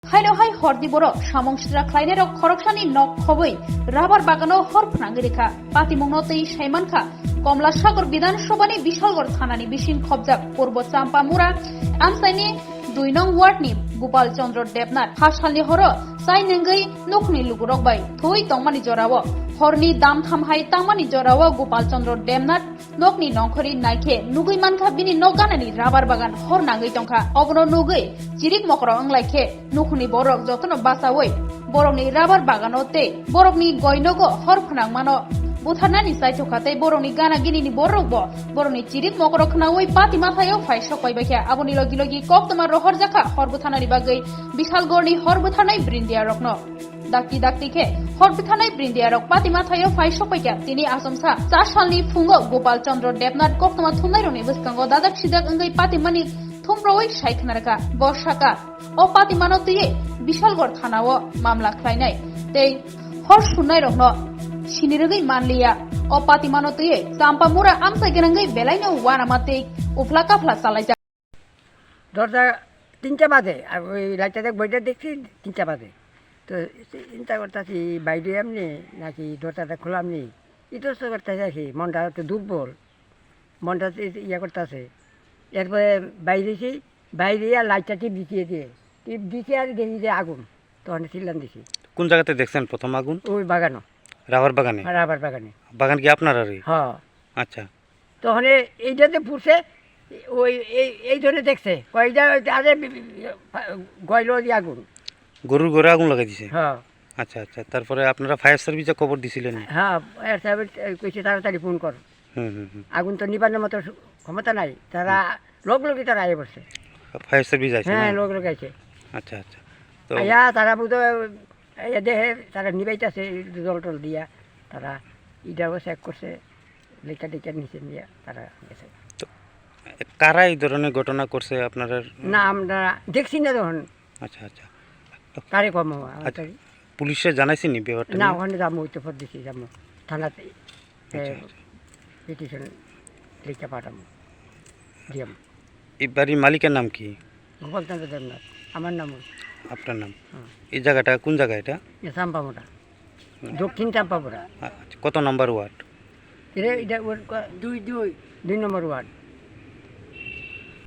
Haino hai hordi boro Samung Sitra Tangnairok khoroksani nok khoboi rabar bagano hor phnangirikha patimungno tei saimankha Komla Sagar Bidhan Sobhani Bishalgor Thanani Bishin Khobjak Purbo Champamura Amsaini 2 nong ward ni Gopal Chandra Debnath Hasalni horo sainengai nokni lugurokbai thoi tongmani jorao horni dam thamhai tangmani jorao Gopal Chandra Debnath nokni nongkhori naikhe nugui mankha bini nokganani rabar bagan hor nangai tongkha obono nugui jirik mokro anglaikhe nukni borok jotono basawoi borokni rabar baganote borokni goinogo hor phnangmano Buthanani saito khatai borokni gana gini ni borokbo borokni chirik mokro khnaoi pati mathayo phai sokpai bakha aboni logi logi koktoma Rwjakkha hor buthanani bagai Bishalgorni hor buthanai Tangnairokno dakti khe hor buthanai Tangnairok pati mathayo phai sokpaikha tini asamsa 4 salni phungo Gopal Chandra Debnath koktoma thumnaironi buskango dadak sidak angai pati mani thumroi saikhnarka Rwjakkha o pati manotiye Bishalgor thanao mamla khlainai tei hor sunnairokno Shinirgai manliya o pati manotiye Champamura amsa gerangai belaino wanamate ufla kafla salaija দরজা 3টা বাজে আর ওই লাইটটা বইটা দেখছি 3টা বাজে তো চিন্তা করতেছি বাইরে এমনি নাকি দরজাটা খোলাম নি ইতস্ত করতেছে আর কি মনটা একটু দুর্বল মনটা ইয়ে করতেছে এরপরে বাইরে আর লাইটটা টিপ দিচ্ছে আর দেখি যে আগুন তখন চিল্লান দিছি। কোন জায়গাতে দেখছেন প্রথম আগুন? ওই বাগানো রাবার বাগানে। রাবার বাগানে। বাগান কি আপনার? হ্যাঁ। আচ্ছা, তখন এইটাতে পুড়ছে ওই এই ধরে দেখছে কয়েকটা আরে গয়লো দিয়ে আগুন গরুর ঘরে আগুন লাগাই দিছে। হ্যাঁ। আচ্ছা আচ্ছা, তারপরে আপনারা ফায়ার সার্ভিসে খবর দিছিলেন? হ্যাঁ, ফায়ার সার্ভিস কইছে তাড়াতাড়ি ফোন কর। আগুন তো নিবানোর মতো ক্ষমতা নাই, তারা লোকই তারা আগে বসছে। ফায়ার সার্ভিস আছে? হ্যাঁ, লোক আইছে। আচ্ছা আচ্ছা, তো তারা বুঝো দেখে তারা নিবাইতেছে জল টল দিয়া, তারা ইটাও চেক করছে, লেখা টেকার নিচে দিয়া তারা গেছে। কারা এই ধরনের ঘটনা করছে আপনারা? না, আমরা দেখছি না তখন। আচ্ছা আচ্ছা, কারে কম পুলিশে জানাইছেন ব্যাপারটা? না, ওখানে যাবো, ওই তো পর দিছি, যাবো থানাতে পিটিশন লিখে পাঠাবো দিয়াম। এই বাড়ির মালিকের নাম কি? গোপাল চন্দ্র দেবনাথ। আমার নাম। আপনার নাম? এই জায়গাটা কোন জায়গা? এটা চাম্পামোড়া, দক্ষিণ চাম্পামোড়া। কত নম্বর ওয়ার্ড? এটা 2 নম্বর ওয়ার্ড।